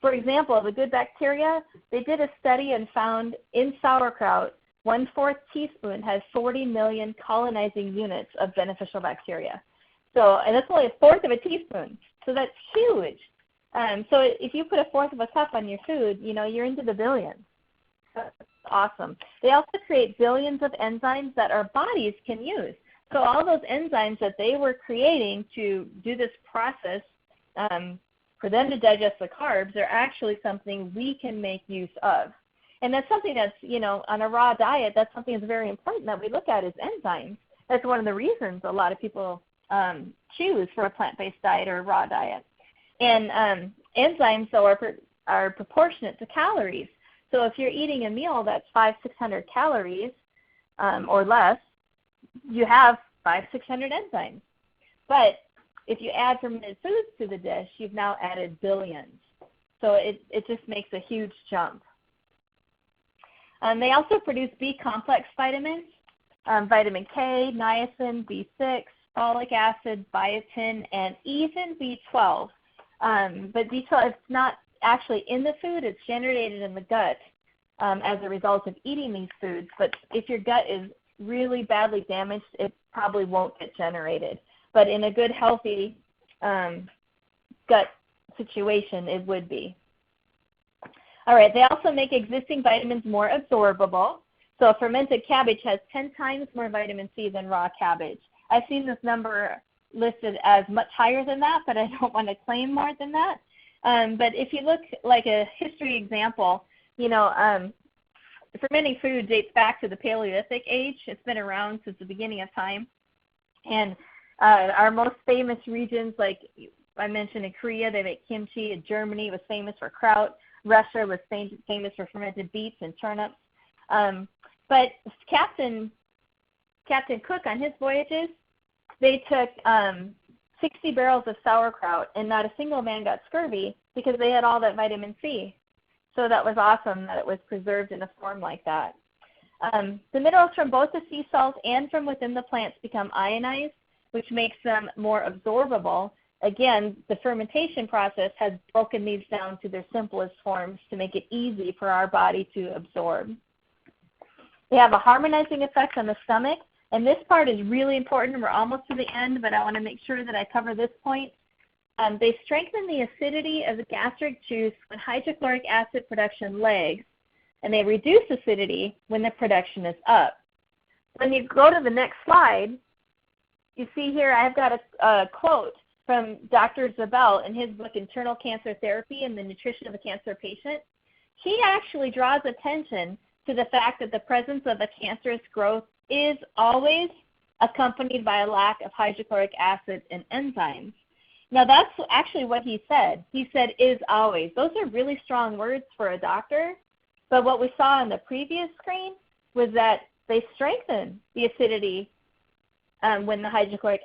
For example, the good bacteria, they did a study and found in sauerkraut, 1/4 teaspoon has 40 million colonizing units of beneficial bacteria. So, and that's only 1/4 of a teaspoon. So that's huge. So if you put 1/4 of a cup on your food, you're into the billions. That's awesome. They also create billions of enzymes that our bodies can use. So all those enzymes that they were creating to do this process for them to digest the carbs are actually something we can make use of. And that's something that's, on a raw diet, that's something that's very important that we look at is enzymes. That's one of the reasons a lot of people choose for a plant-based diet or a raw diet. And enzymes, though, are proportionate to calories. So if you're eating a meal that's 500-600 calories or less, you have 500-600 enzymes. But if you add fermented foods to the dish, you've now added billions. So it just makes a huge jump. They also produce B-complex vitamins, vitamin K, niacin, B6, folic acid, biotin, and even B12. But B12 is not actually in the food. It's generated in the gut as a result of eating these foods. But if your gut is really badly damaged, it probably won't get generated. But in a good, healthy gut situation, it would be. All right, they also make existing vitamins more absorbable. So fermented cabbage has 10 times more vitamin C than raw cabbage. I've seen this number listed as much higher than that, but I don't want to claim more than that. But if you look like a history example, fermenting food dates back to the Paleolithic age. It's been around since the beginning of time. And our most famous regions, like I mentioned in Korea, they make kimchi. In Germany, was famous for kraut. Russia was famous for fermented beets and turnips. But Captain Cook, on his voyages, they took 60 barrels of sauerkraut, and not a single man got scurvy because they had all that vitamin C. So that was awesome that it was preserved in a form like that. The minerals from both the sea salt and from within the plants become ionized, which makes them more absorbable. Again, the fermentation process has broken these down to their simplest forms to make it easy for our body to absorb. They have a harmonizing effect on the stomach, and this part is really important. We're almost to the end, but I want to make sure that I cover this point. They strengthen the acidity of the gastric juice when hydrochloric acid production lags, and they reduce acidity when the production is up. When you go to the next slide, you see here I've got a quote from Dr. Zabel in his book, Internal Cancer Therapy and the Nutrition of a Cancer Patient. He actually draws attention to the fact that the presence of a cancerous growth is always accompanied by a lack of hydrochloric acid and enzymes. Now, that's actually what he said. He said is always. Those are really strong words for a doctor, but what we saw on the previous screen was that they strengthen the acidity when the hydrochloric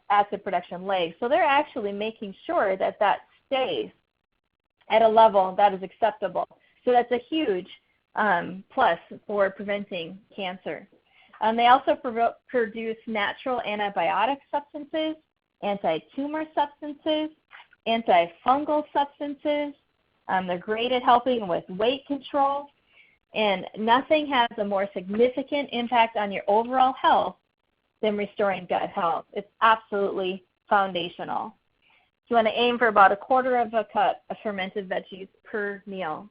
acid production lags. So they're actually making sure that that stays at a level that is acceptable. So that's a huge plus for preventing cancer. They also produce natural antibiotic substances, anti-tumor substances, antifungal substances. They're great at helping with weight control, and nothing has a more significant impact on your overall health than restoring gut health. It's absolutely foundational. You want to aim for about 1/4 of a cup of fermented veggies per meal.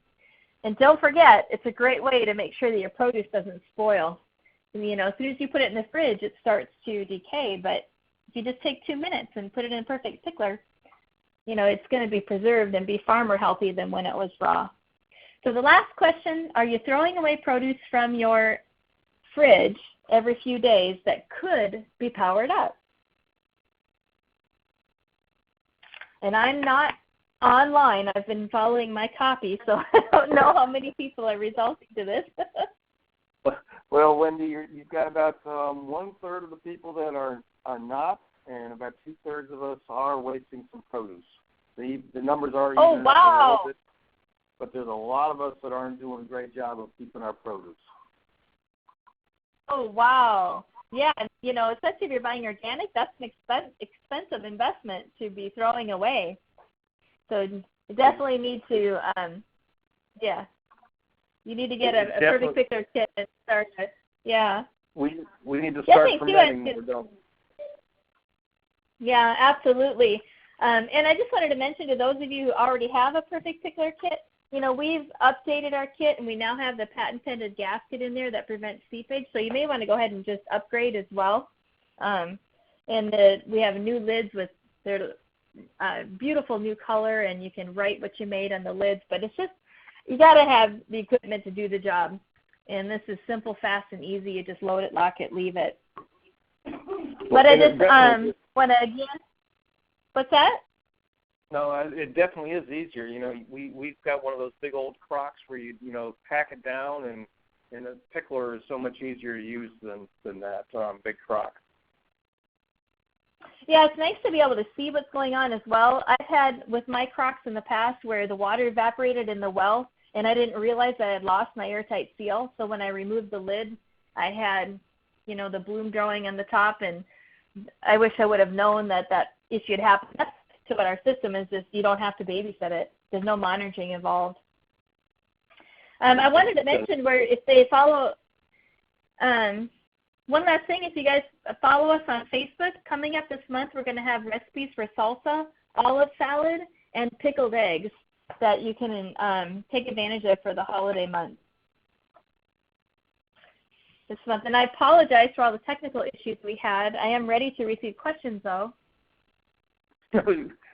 And don't forget, it's a great way to make sure that your produce doesn't spoil. As soon as you put it in the fridge, it starts to decay, but if you just take 2 minutes and put it in a perfect pickler, it's going to be preserved and be far more healthy than when it was raw. So the last question, are you throwing away produce from your fridge every few days that could be powered up? And I'm not online. I've been following my copy, so I don't know how many people are resulting to this. Well, Wendy, you've got about 1/3 of the people that are not, and about 2/3 of us are wasting some produce. The numbers are even a little bit, but there's a lot of us that aren't doing a great job of keeping our produce. Oh, wow. Yeah, especially if you're buying organic, that's an expensive investment to be throwing away. So you definitely need to, you need to get a perfect pickler kit and start it. Yeah. We need to start fermenting. Yeah, absolutely. And I just wanted to mention to those of you who already have a perfect pickler kit, we've updated our kit, and we now have the patent-pending gasket in there that prevents seepage. So you may want to go ahead and just upgrade as well. And we have new lids with their beautiful new color, and you can write what you made on the lids. But it's just, you got to have the equipment to do the job. And this is simple, fast, and easy. You just load it, lock it, leave it. But I just want to, again, what's that? No, it definitely is easier. We've got one of those big old crocks where you pack it down, and a pickler is so much easier to use than that big crock. Yeah, it's nice to be able to see what's going on as well. I've had with my crocs in the past where the water evaporated in the well, and I didn't realize I had lost my airtight seal. So when I removed the lid, I had, the bloom growing on the top, and I wish I would have known that issue had happened. That's to what our system is, just you don't have to babysit it. There's no monitoring involved. I wanted to mention where if they follow, one last thing, if you guys follow us on Facebook, coming up this month, we're going to have recipes for salsa, olive salad, and pickled eggs that you can take advantage of for the holiday month this month. And I apologize for all the technical issues we had. I am ready to receive questions, though.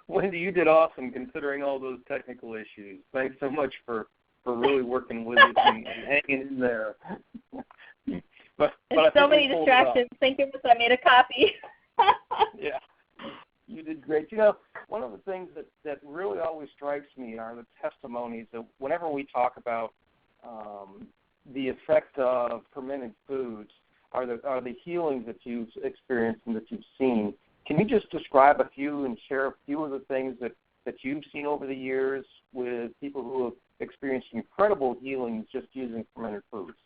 Wendy, you did awesome considering all those technical issues. Thanks so much for really working with us and hanging in there. But so many distractions. Thank goodness I made a copy. Yeah, you did great. One of the things that really always strikes me are the testimonies that whenever we talk about the effect of fermented foods, are the healings that you've experienced and that you've seen. Can you just describe a few and share a few of the things that you've seen over the years with people who have experienced incredible healings just using fermented foods?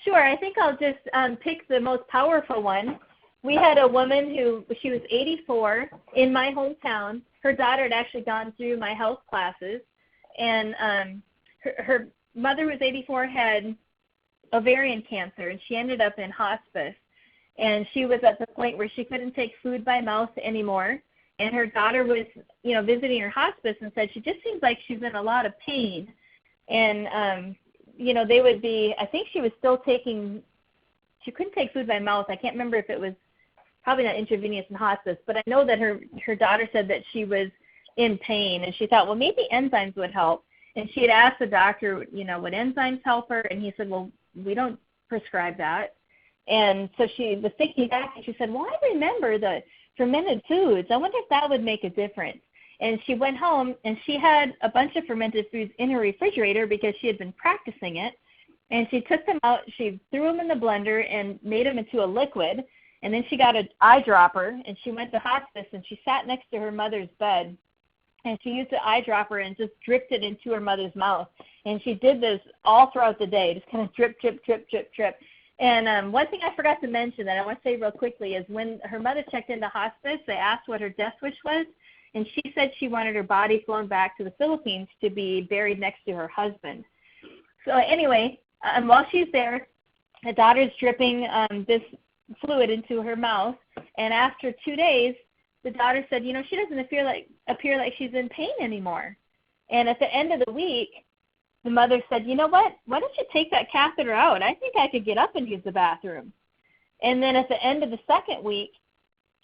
Sure. I think I'll just pick the most powerful one. We had a woman she was 84 in my hometown. Her daughter had actually gone through my health classes, and her mother, who was 84, had ovarian cancer, and she ended up in hospice. And she was at the point where she couldn't take food by mouth anymore. And her daughter was, visiting her hospice and said, she just seems like she's in a lot of pain. And, they would be, I think she was still she couldn't take food by mouth. I can't remember if it was probably not intravenous in hospice, but I know that her daughter said that she was in pain. And she thought, well, maybe enzymes would help. And she had asked the doctor, would enzymes help her? And he said, well, we don't prescribe that. And so she was thinking back, and she said, well, I remember the fermented foods. I wonder if that would make a difference. And she went home, and she had a bunch of fermented foods in her refrigerator because she had been practicing it. And she took them out, she threw them in the blender and made them into a liquid. And then she got an eyedropper, and she went to hospice, and she sat next to her mother's bed. And she used the eyedropper and just dripped it into her mother's mouth. And she did this all throughout the day, just kind of drip, drip, drip, drip, drip. And one thing I forgot to mention that I want to say real quickly is when her mother checked into hospice, they asked what her death wish was, and she said she wanted her body flown back to the Philippines to be buried next to her husband. So anyway, while she's there, the daughter's dripping this fluid into her mouth, and after 2 days, the daughter said, she doesn't appear like she's in pain anymore. And at the end of the week, the mother said, you know what? Why don't you take that catheter out? I think I could get up and use the bathroom. And then at the end of the second week,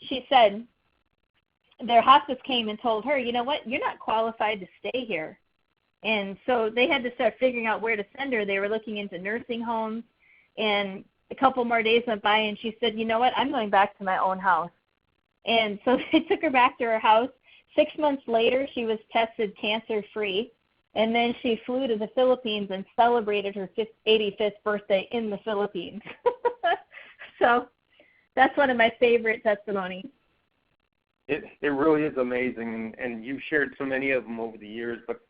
she said, their hospice came and told her, you know what? You're not qualified to stay here. And so they had to start figuring out where to send her. They were looking into nursing homes. And a couple more days went by, and she said, you know what? I'm going back to my own house. And so they took her back to her house. 6 months later, she was tested cancer-free. And then she flew to the Philippines and celebrated her 85th birthday in the Philippines. So that's one of my favorite testimonies. It really is amazing, and you've shared so many of them over the years, but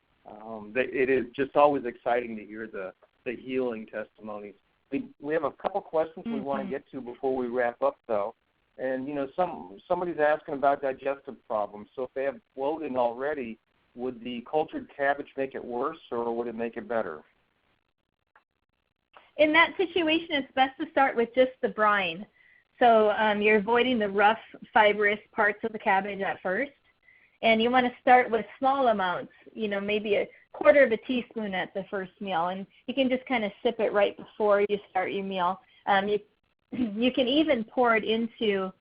it is just always exciting to hear the healing testimonies. We have a couple questions we want to get to before we wrap up, though. And, somebody's asking about digestive problems. So if they have bloating already, would the cultured cabbage make it worse, or would it make it better? In that situation, it's best to start with just the brine. So you're avoiding the rough, fibrous parts of the cabbage at first. And you want to start with small amounts, maybe a quarter of a teaspoon at the first meal. And you can just kind of sip it right before you start your meal. You can even pour it into,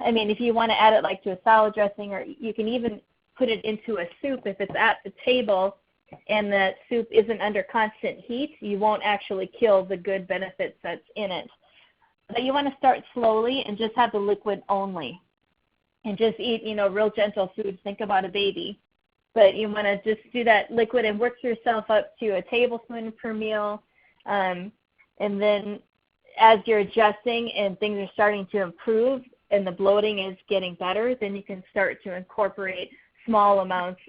if you want to add it like to a salad dressing, or you can even put it into a soup if it's at the table and the soup isn't under constant heat. You won't actually kill the good benefits that's in it. But you want to start slowly and just have the liquid only. And just eat, real gentle foods. Think about a baby. But you want to just do that liquid and work yourself up to a tablespoon per meal. And then as you're adjusting and things are starting to improve and the bloating is getting better, then you can start to incorporate small amounts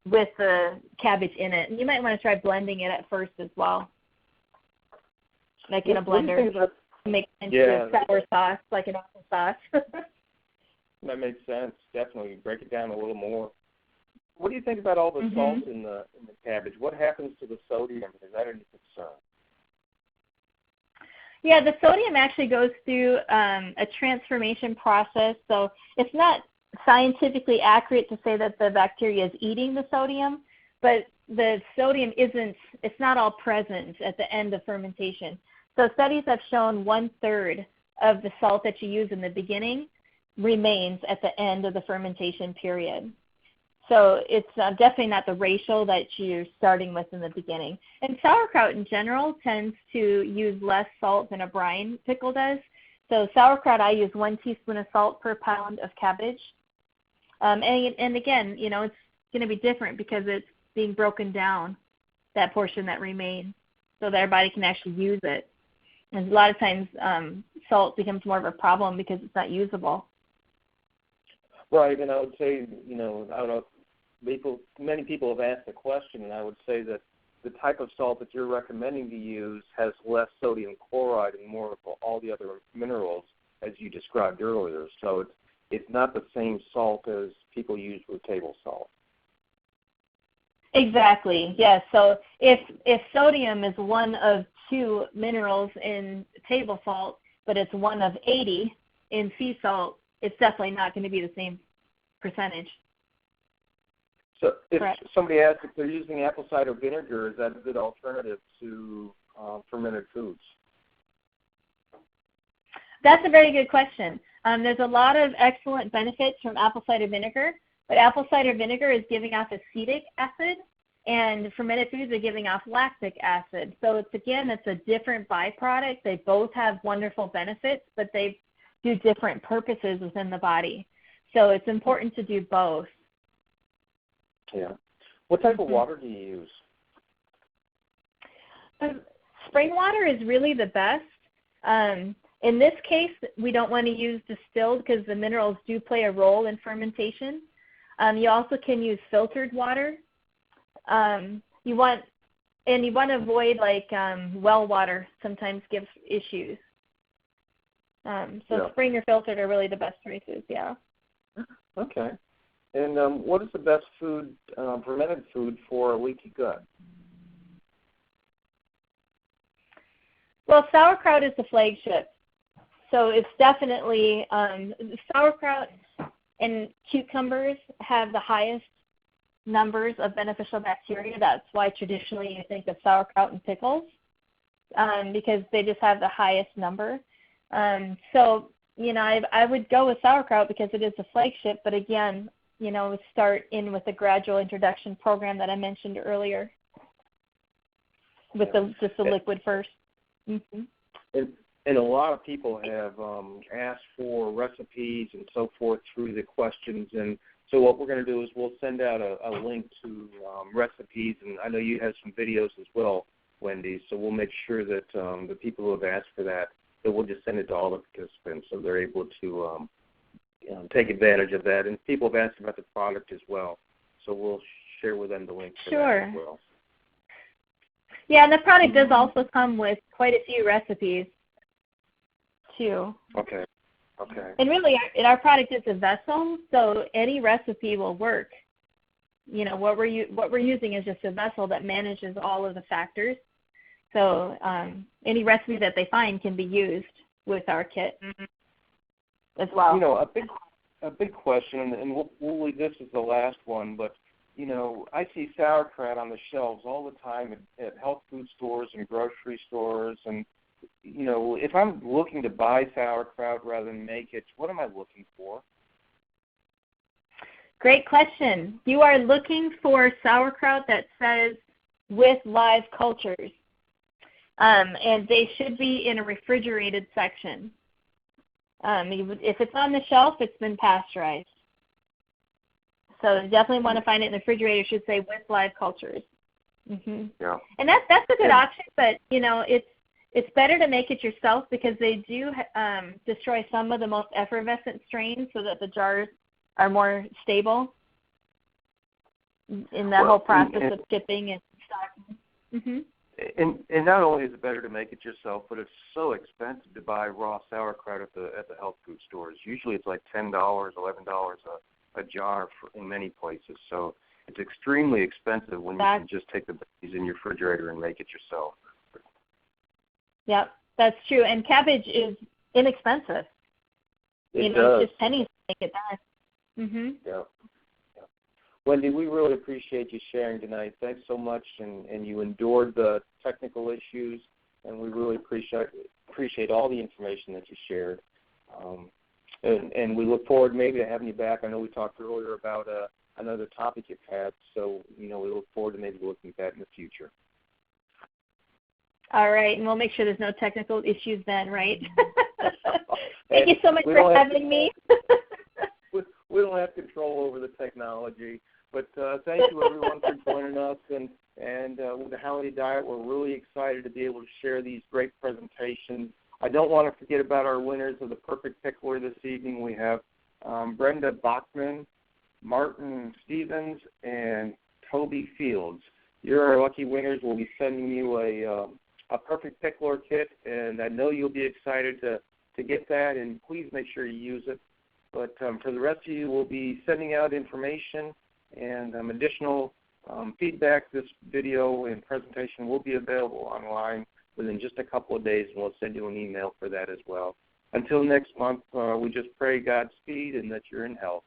with the cabbage in it. And you might want to try blending it at first as well, like in a blender. Make it into a sour sauce, like an applesauce. That makes sense. Definitely break it down a little more. What do you think about all the salt in the cabbage? What happens to the sodium? Is that any concern? Yeah, the sodium actually goes through a transformation process. So it's not scientifically accurate to say that the bacteria is eating the sodium, but the sodium it's not all present at the end of fermentation. So studies have shown 1/3 of the salt that you use in the beginning remains at the end of the fermentation period. So it's definitely not the ratio that you're starting with in the beginning. And sauerkraut in general tends to use less salt than a brine pickle does. So sauerkraut, I use 1 teaspoon of salt per pound of cabbage. And again, you know, it's going to be different because it's being broken down, that portion that remains, so that everybody can actually use it. And a lot of times salt becomes more of a problem because it's not usable. Right, and I would say, you know, I don't know, many people have asked the question, and I would say that the type of salt that you're recommending to use has less sodium chloride and more of all the other minerals as you described earlier. So it's not the same salt as people use with table salt. Exactly, yes. So if sodium is one of 2 minerals in table salt, but it's one of 80 in sea salt, it's definitely not going to be the same percentage. So if somebody asks if they're using apple cider vinegar, is that a good alternative to fermented foods? That's a very good question. There's a lot of excellent benefits from apple cider vinegar, but apple cider vinegar is giving off acetic acid, and fermented foods are giving off lactic acid. So it's a different byproduct. They both have wonderful benefits, but they do different purposes within the body. So it's important to do both. Yeah. What type of water do you use? Spring water is really the best. In this case, we don't want to use distilled because the minerals do play a role in fermentation. You also can use filtered water. You want to avoid well water. Sometimes gives issues. Spring or filtered are really the best choices. Yeah. Okay. And what is the best food, fermented food for a leaky gut? Well, sauerkraut is the flagship. So it's definitely sauerkraut and cucumbers have the highest numbers of beneficial bacteria. That's why traditionally you think of sauerkraut and pickles because they just have the highest number. So, you know, I would go with sauerkraut because it is the flagship, but again, you know, start in with the gradual introduction program that I mentioned earlier with just the liquid first. Mm-hmm. And a lot of people have asked for recipes and so forth through the questions. And so what we're going to do is we'll send out a link to recipes. And I know you have some videos as well, Wendy. So we'll make sure that the people who have asked for that we'll just send it to all the participants so they're able to take advantage of that. And people have asked about the product as well. So we'll share with them the link for that as well. Yeah, and the product does also come with quite a few recipes, too. Okay. And really, our product is a vessel, so any recipe will work. You know, what we're using is just a vessel that manages all of the factors. So any recipe that they find can be used with our kit as well. You know, a big question, and we'll leave this as the last one, but you know, I see sauerkraut on the shelves all the time at health food stores and grocery stores. And, you know, if I'm looking to buy sauerkraut rather than make it, what am I looking for? Great question. You are looking for sauerkraut that says with live cultures. And they should be in a refrigerated section. If it's on the shelf, it's been pasteurized. So you definitely want to find it in the refrigerator. It should say with live cultures. Mm-hmm. Yeah. And that's a good option, but you know it's It's better to make it yourself because they do destroy some of the most effervescent strains so that the jars are more stable in that whole process of skipping and stocking. Mm-hmm. And not only is it better to make it yourself, but it's so expensive to buy raw sauerkraut at the health food stores. Usually it's like $10, $11 a jar in many places. So it's extremely expensive when you can just take the babies in your refrigerator and make it yourself. Yep, that's true. And cabbage is inexpensive. It's just pennies to make it done. Mm-hmm. Yeah. Wendy, we really appreciate you sharing tonight. Thanks so much, and you endured the technical issues, and we really appreciate all the information that you shared. And we look forward maybe to having you back. I know we talked earlier about another topic you've had, so we look forward to maybe looking at that in the future. All right, and we'll make sure there's no technical issues then, right? Thank you so much for having me. We don't have control over the technology, but thank you everyone for joining us. And with the How We Diet, we're really excited to be able to share these great presentations. I don't want to forget about our winners of the Perfect Pickler this evening. We have Brenda Bachman, Martin Stevens, and Toby Fields. You're our lucky winners. We'll be sending you a Perfect Pickler kit, and I know you'll be excited to get that, and please make sure you use it. But for the rest of you, we'll be sending out information and additional feedback. This video and presentation will be available online within just a couple of days, and we'll send you an email for that as well. Until next month, we just pray Godspeed and that you're in health.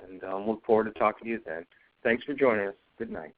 And look forward to talking to you then. Thanks for joining us. Good night.